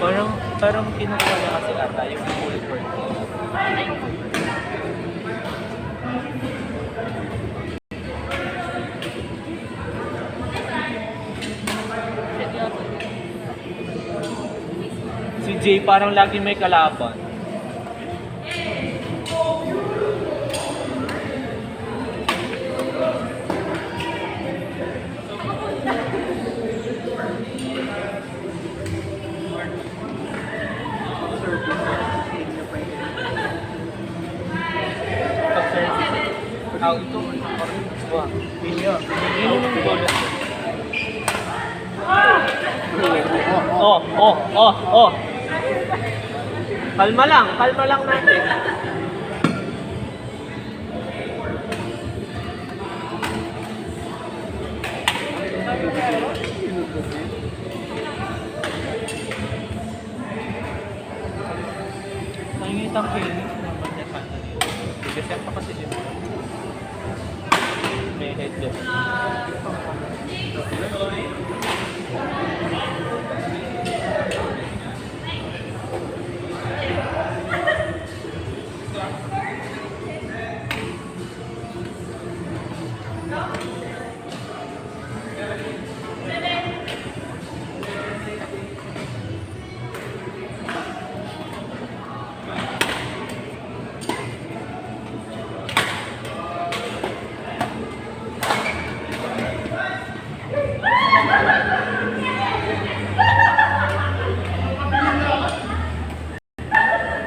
Parang kinukuha niya kasi ata yung full court. Si Jay parang lagi may kalaban. Ito, oh. Kalma lang natin. Nakikitang feeling naman niya kanta dito. Bigaset pa kasi dito. May headset.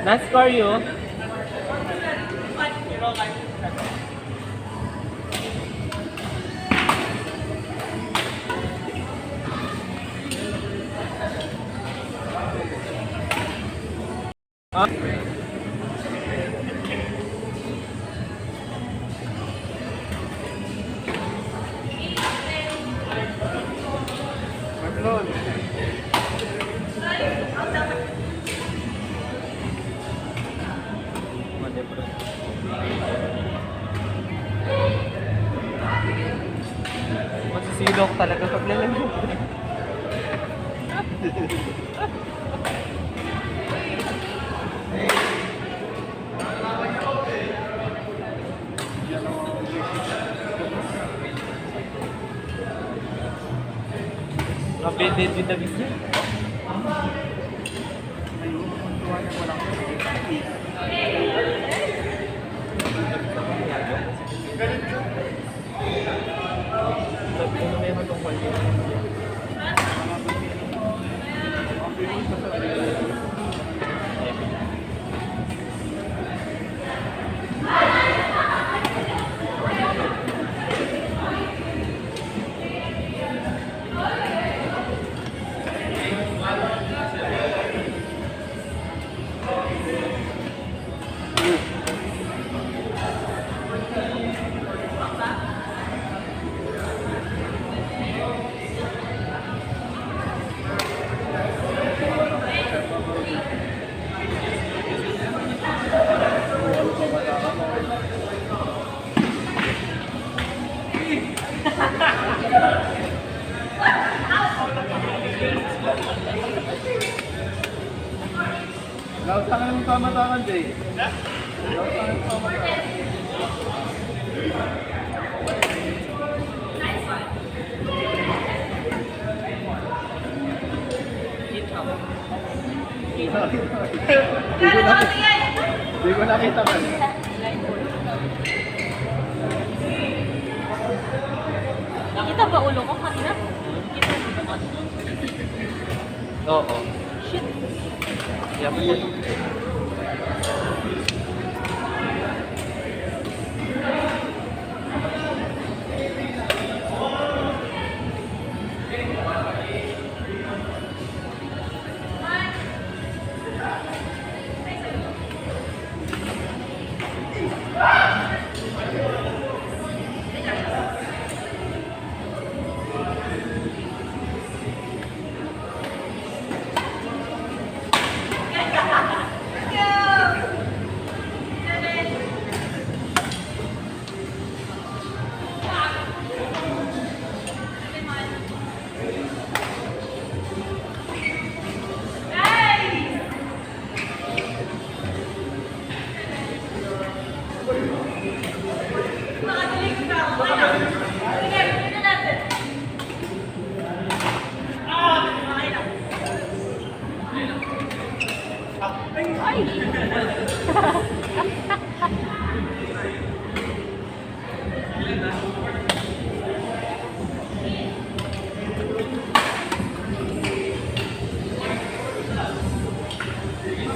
Nice score you. Masisilok talaga pag lalaro. Updated with the business. Laut ka ng tama-tama, Jay. Laut ka ng tama-tama. Hindi ko nakita man. Nakita ba ulo ko kanina? Oo. Shit. Yep.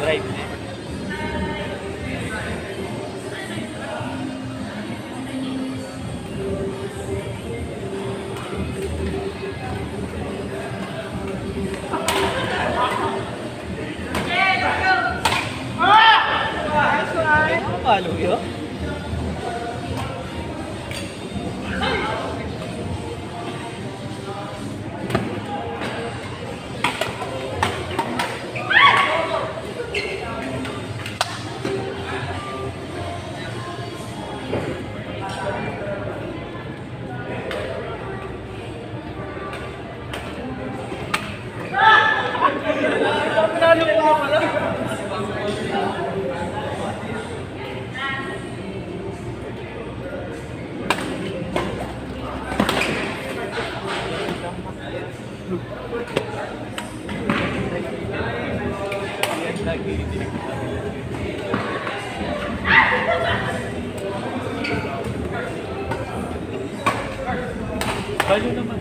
Drive na. Ano palo yun? Balo naman.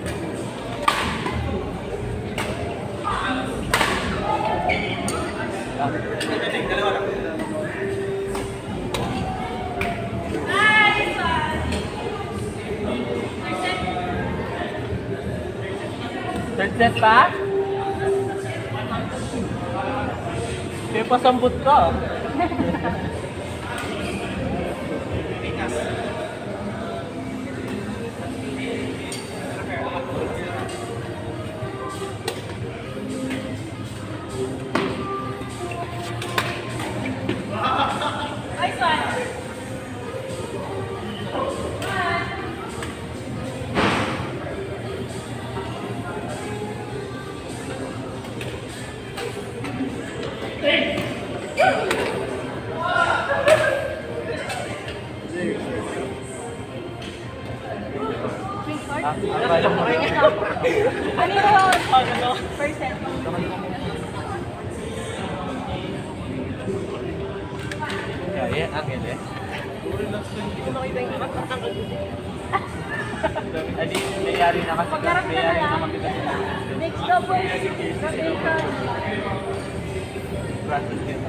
Third set pa? May pasambot ka. Ano yun? First set. Kaya, angel eh. Adi, mayari na kasi. Magkarap ka na Mayari na lang. makita. Next double. Rotation. Practice kita.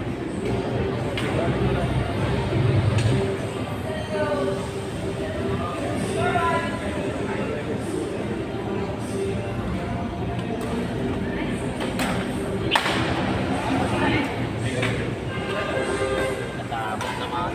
Natapos naman.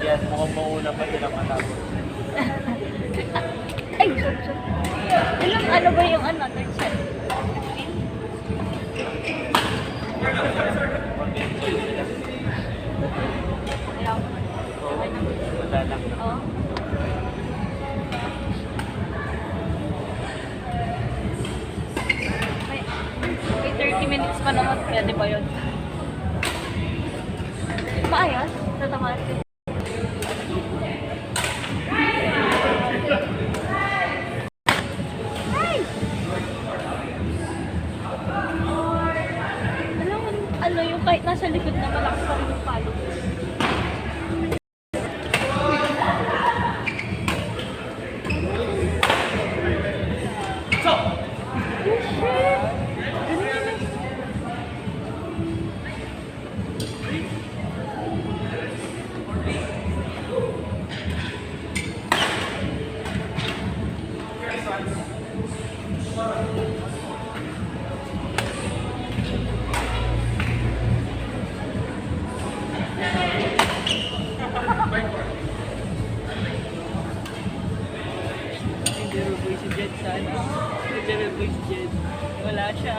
Yan, mukhang mauna pa sila matapos. Ay, ilang ano ba yung ano, third set? Ayaw. Wala lang. Oo. May 30 minutes pa naman, pwede ba yun? Maayos? Tatakas? Alam mo, ano yung kahit nasa likod na malakas pa rin yung palo. Boy si Jed sana. Boy si Jed. Wala siya.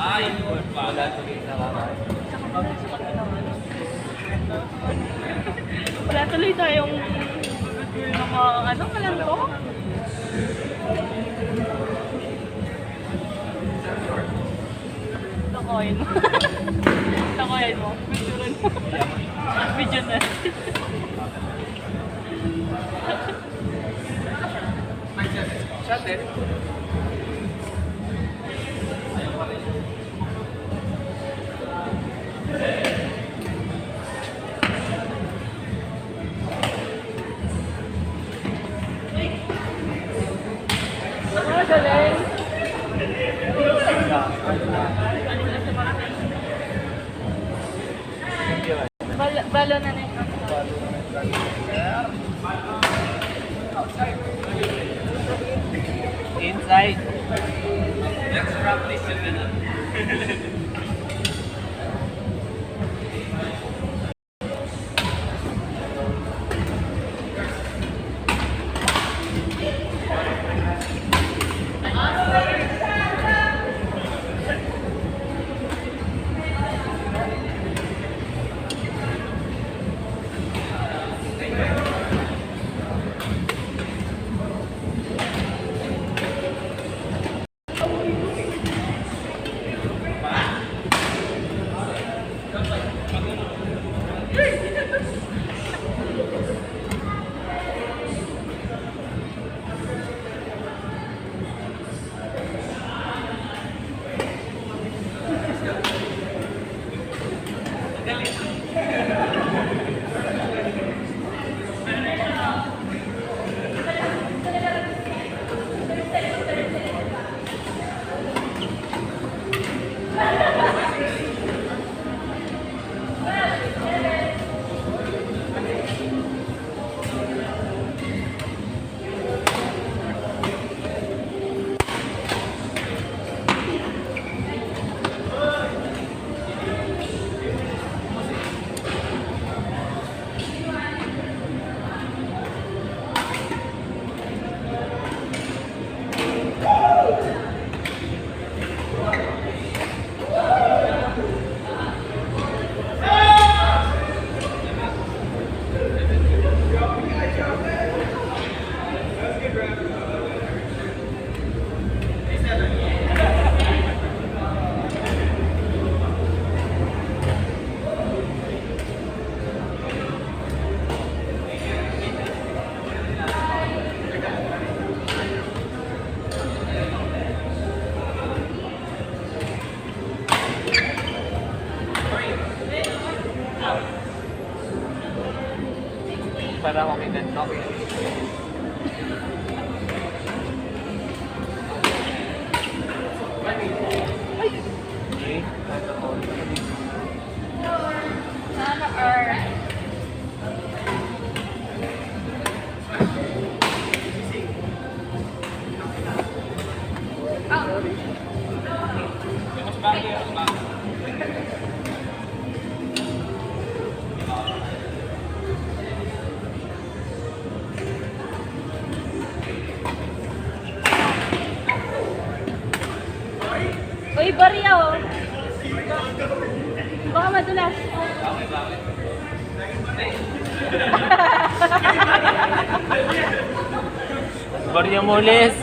Ay, wala tuloy na kakain. Saka pala sa naman. Wala tuloy tayong ng mga ano, malangko. Takoyin mo. Takoyin mo. Picturean mo. Video na. Shot it. Balo na na yung Inside. Let's practice yung ganun. Para ako may ganito. Sana or Uy, barya oh. Baka madulas. Barya mo ulit.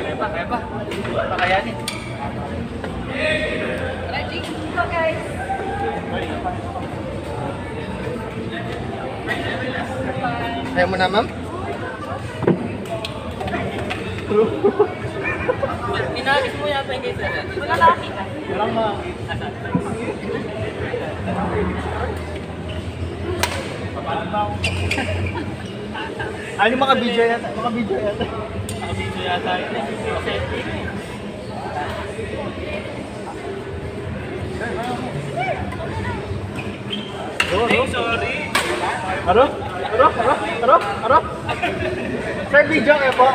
Kaya ba? Kaya pa. Pakayanin. Ready? Go guys! Kaya mo na, ma'am? Inagis mo yata yung isa. Wala nakakita. Walang ma'am. Ano yung mga video yata? Mga video yata. Nakabidyo yata yun eh. Kasi, sorry. Aro? Sir, video kayo po.